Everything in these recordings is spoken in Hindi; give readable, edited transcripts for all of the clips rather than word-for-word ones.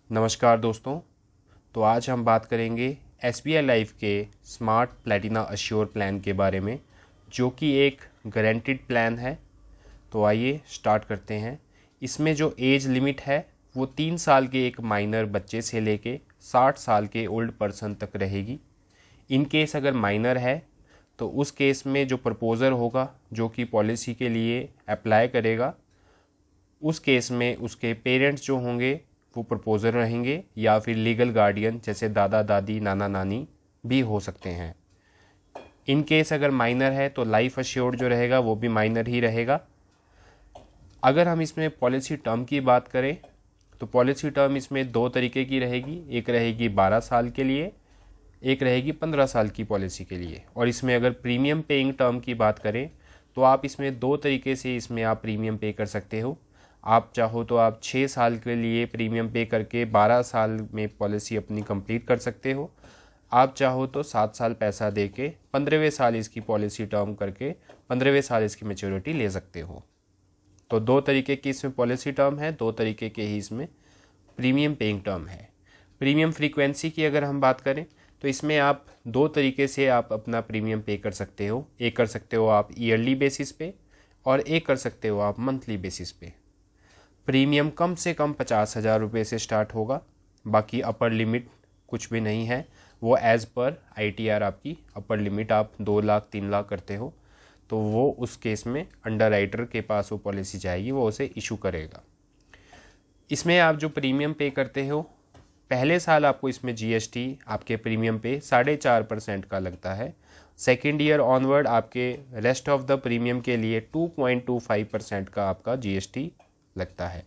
नमस्कार दोस्तों। तो आज हम बात करेंगे SBI लाइफ के स्मार्ट प्लैटिना अश्योर प्लान के बारे में, जो कि एक गारंटीड प्लान है। तो आइए स्टार्ट करते हैं। इसमें जो एज लिमिट है वो 3 साल के एक माइनर बच्चे से लेके 60 साल के ओल्ड पर्सन तक रहेगी। इन केस अगर माइनर है तो उस केस में जो प्रपोज़र होगा जो कि पॉलिसी के लिए अप्लाई करेगा, उस केस में उसके पेरेंट्स जो होंगे वो प्रपोजर रहेंगे या फिर लीगल गार्डियन जैसे दादा दादी नाना नानी भी हो सकते हैं। इन केस अगर माइनर है तो लाइफ अश्योर्ड जो रहेगा वो भी माइनर ही रहेगा। अगर हम इसमें पॉलिसी टर्म की बात करें तो पॉलिसी टर्म इसमें 2 तरीके की रहेगी। एक रहेगी 12 साल के लिए, एक रहेगी 15 साल की पॉलिसी के लिए। और इसमें अगर प्रीमियम पेइंग टर्म की बात करें तो आप इसमें 2 तरीके से इसमें आप प्रीमियम पे कर सकते हो। आप चाहो तो आप 6 साल के लिए प्रीमियम पे करके 12 साल में पॉलिसी अपनी कंप्लीट कर सकते हो। आप चाहो तो 7 साल पैसा दे के 15वें साल इसकी पॉलिसी टर्म करके 15वें साल इसकी मैच्योरिटी ले सकते हो। तो 2 तरीके की इसमें पॉलिसी टर्म है, 2 तरीके के ही इसमें प्रीमियम पेइंग टर्म है। प्रीमियम फ्रीक्वेंसी की अगर हम बात करें तो इसमें आप 2 तरीके से आप अपना प्रीमियम पे कर सकते हो। एक कर सकते हो आप ईयरली बेसिस पे और एक कर सकते हो आप मंथली बेसिस पे। प्रीमियम कम से कम 50,000 रुपये से स्टार्ट होगा। बाकी अपर लिमिट कुछ भी नहीं है, वो एज़ पर ITR आपकी अपर लिमिट आप 2 लाख 3 लाख करते हो तो वो उस केस में अंडर राइटर के पास वो पॉलिसी जाएगी, वो उसे इशू करेगा। इसमें आप जो प्रीमियम पे करते हो पहले साल आपको इसमें GST आपके प्रीमियम पे 4.5% का लगता है। सेकेंड ईयर ऑनवर्ड आपके रेस्ट ऑफ द प्रीमियम के लिए 2.25% का आपका GST लगता है।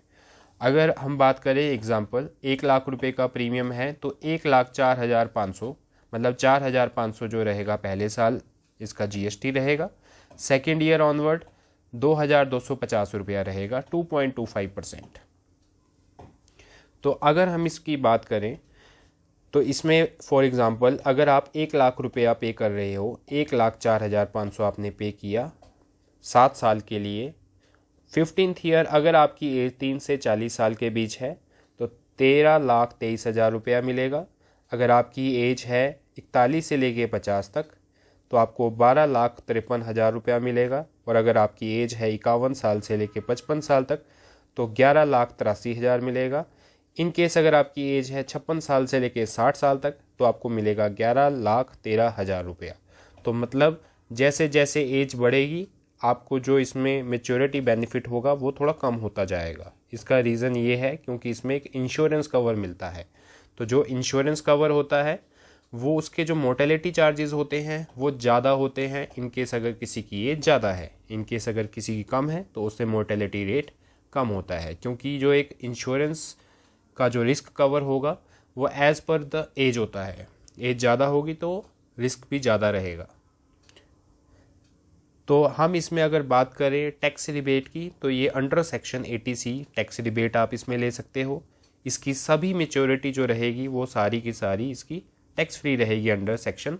अगर हम बात करें एग्जांपल 1 लाख रुपए का प्रीमियम है तो 1,04,500 मतलब 4,500 जो रहेगा पहले साल इसका GST रहेगा। सेकेंड ईयर ऑनवर्ड 2,250 रुपया रहेगा 2.25%। तो अगर हम इसकी बात करें तो इसमें फॉर एग्ज़ाम्पल अगर आप 1 लाख रुपया पे कर रहे हो, 1,04,500 आपने पे किया 7 साल के लिए। 15th ईयर अगर आपकी एज 3 से 40 साल के बीच है तो 13,23,000 रुपया मिलेगा। अगर आपकी एज है 41 से लेके 50 तक तो आपको 12,53,000 रुपया मिलेगा। और अगर आपकी एज है 51 साल से लेके 55 साल तक तो 11,83,000 मिलेगा। इन केस अगर आपकी एज है 56 साल से लेके 60 साल तक तो आपको मिलेगा 11,13,000 रुपया। तो मतलब जैसे जैसे एज बढ़ेगी आपको जो इसमें मैच्योरिटी बेनिफिट होगा वो थोड़ा कम होता जाएगा। इसका रीज़न ये है क्योंकि इसमें एक इंश्योरेंस कवर मिलता है। तो जो इंश्योरेंस कवर होता है वो उसके जो मोर्टेलिटी चार्जेस होते हैं वो ज़्यादा होते हैं इन केस अगर किसी की एज ज़्यादा है। इन केस अगर किसी की कम है तो उससे मोर्टेलिटी रेट कम होता है, क्योंकि जो एक इंश्योरेंस का जो रिस्क कवर होगा वो एज़ पर द एज होता है। एज ज़्यादा होगी तो रिस्क भी ज़्यादा रहेगा। तो हम इसमें अगर बात करें टैक्स रिबेट की तो ये under section 80C tax rebate आप इसमें ले सकते हो। इसकी सभी मैच्योरिटी जो रहेगी वो सारी की सारी इसकी टैक्स फ्री रहेगी। अंडर सेक्शन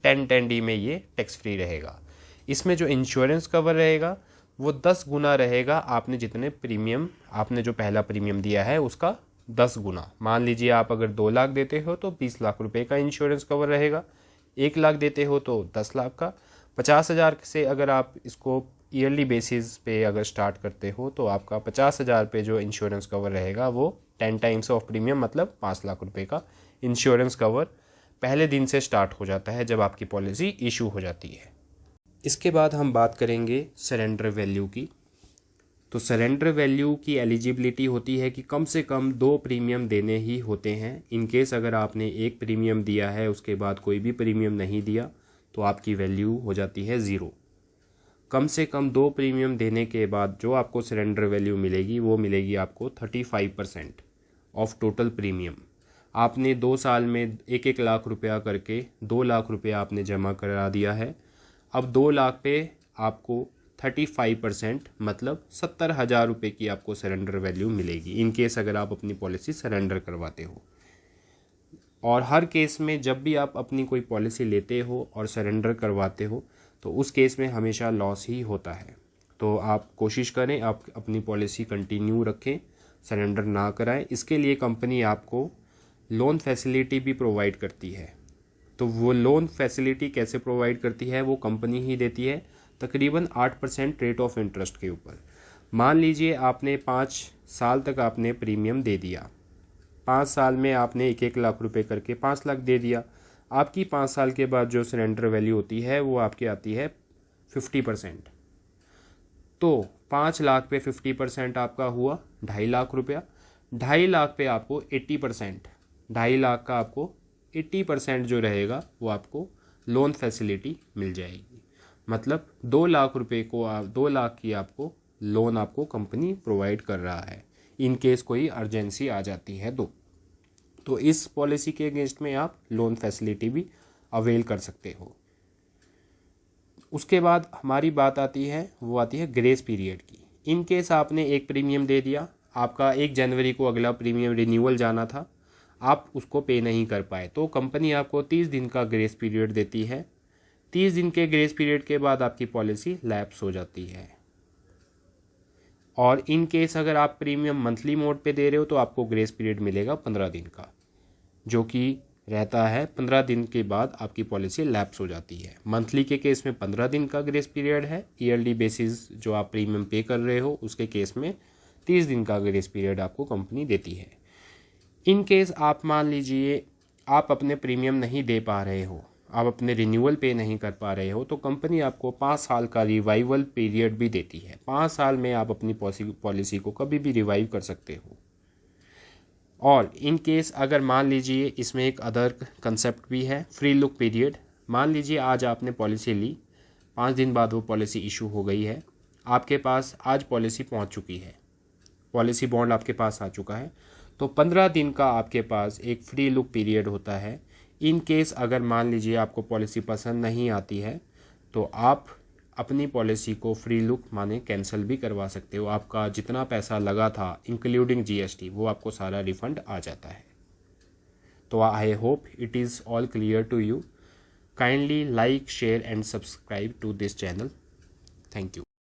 1010D में ये टैक्स फ्री रहेगा। इसमें जो इंश्योरेंस कवर रहेगा वो 10 गुना रहेगा आपने जितने प्रीमियम आपने जो पहला प्रीमियम दिया है उसका 10 गुना। मान लीजिए आप अगर 2 लाख देते हो तो 20 लाख रुपए का इंश्योरेंस कवर रहेगा। 1 लाख देते हो तो 10 लाख का। 50,000 से अगर आप इसको ईयरली बेसिस पे अगर स्टार्ट करते हो तो आपका 50,000 पे जो इंश्योरेंस कवर रहेगा वो 10 टाइम्स ऑफ प्रीमियम मतलब 5 लाख रुपए का इंश्योरेंस कवर पहले दिन से स्टार्ट हो जाता है जब आपकी पॉलिसी इशू हो जाती है। इसके बाद हम बात करेंगे सरेंडर वैल्यू की। तो सरेंडर वैल्यू की एलिजिबिलिटी होती है कि कम से कम 2 प्रीमियम देने ही होते हैं। इन केस अगर आपने 1 प्रीमियम दिया है उसके बाद कोई भी प्रीमियम नहीं दिया तो आपकी वैल्यू हो जाती है 0। कम से कम 2 प्रीमियम देने के बाद जो आपको सरेंडर वैल्यू मिलेगी वो मिलेगी आपको 35% ऑफ टोटल प्रीमियम। आपने 2 साल में 1-1 लाख रुपया करके 2 लाख रुपया आपने जमा करा दिया है। अब 2 लाख पे आपको 35% मतलब 70,000 रुपये की आपको सरेंडर वैल्यू मिलेगी इन केस अगर आप अपनी पॉलिसी सरेंडर करवाते हो। और हर केस में जब भी आप अपनी कोई पॉलिसी लेते हो और सरेंडर करवाते हो तो उस केस में हमेशा लॉस ही होता है। तो आप कोशिश करें आप अपनी पॉलिसी कंटिन्यू रखें, सरेंडर ना कराएं। इसके लिए कंपनी आपको लोन फैसिलिटी भी प्रोवाइड करती है। तो वो लोन फैसिलिटी कैसे प्रोवाइड करती है, वो कंपनी ही देती है, तकरीबन 8% रेट ऑफ इंटरेस्ट के ऊपर। मान लीजिए आपने 5 साल तक आपने प्रीमियम दे दिया, 5 साल में आपने 1-1 लाख रुपए करके 5 लाख दे दिया। आपकी 5 साल के बाद जो सरेंडर वैल्यू होती है वो आपकी आती है 50%। तो 5 लाख पे 50% आपका हुआ 2.5 लाख रुपया। 2.5 लाख पे आपको 80%, 2.5 लाख का आपको 80% जो रहेगा वो आपको लोन फैसिलिटी मिल जाएगी। मतलब 2 लाख रुपए को 2 लाख की आपको लोन आपको कंपनी प्रोवाइड कर रहा है इन केस कोई अर्जेंसी आ जाती है तो इस पॉलिसी के अगेंस्ट में आप लोन फैसिलिटी भी अवेल कर सकते हो। उसके बाद हमारी बात आती है, वो आती है ग्रेस पीरियड की। इन केस आपने एक प्रीमियम दे दिया, आपका 1 जनवरी को अगला प्रीमियम रिन्यूअल जाना था, आप उसको पे नहीं कर पाए, तो कंपनी आपको 30 दिन का ग्रेस पीरियड देती है। 30 दिन के ग्रेस पीरियड के बाद आपकी पॉलिसी लैप्स हो जाती है। और इन केस अगर आप प्रीमियम मंथली मोड पे दे रहे हो तो आपको ग्रेस पीरियड मिलेगा 15 दिन का, जो कि रहता है 15 दिन के बाद आपकी पॉलिसी लैप्स हो जाती है। मंथली के केस में 15 दिन का ग्रेस पीरियड है, ईयरली बेसिस जो आप प्रीमियम पे कर रहे हो उसके केस में 30 दिन का ग्रेस पीरियड आपको कंपनी देती है। इन केस आप मान लीजिए आप अपने प्रीमियम नहीं दे पा रहे हो, आप अपने रिन्यूअल पे नहीं कर पा रहे हो, तो कंपनी आपको 5 साल का रिवाइवल पीरियड भी देती है। 5 साल में आप अपनी पॉलिसी को कभी भी रिवाइव कर सकते हो। और इन केस अगर मान लीजिए इसमें एक अदर कंसेप्ट भी है, फ्री लुक पीरियड। मान लीजिए आज आपने पॉलिसी ली, 5 दिन बाद वो पॉलिसी इशू हो गई है, आपके पास आज पॉलिसी पहुंच चुकी है, पॉलिसी बॉन्ड आपके पास आ चुका है, तो 15 दिन का आपके पास एक फ्री लुक पीरियड होता है। इन केस अगर मान लीजिए आपको पॉलिसी पसंद नहीं आती है तो आप अपनी पॉलिसी को फ्री लुक माने कैंसिल भी करवा सकते हो। आपका जितना पैसा लगा था इंक्लूडिंग जीएसटी वो आपको सारा रिफंड आ जाता है। तो I hope it is all clear to you. Kindly like, share and subscribe to this channel. Thank you.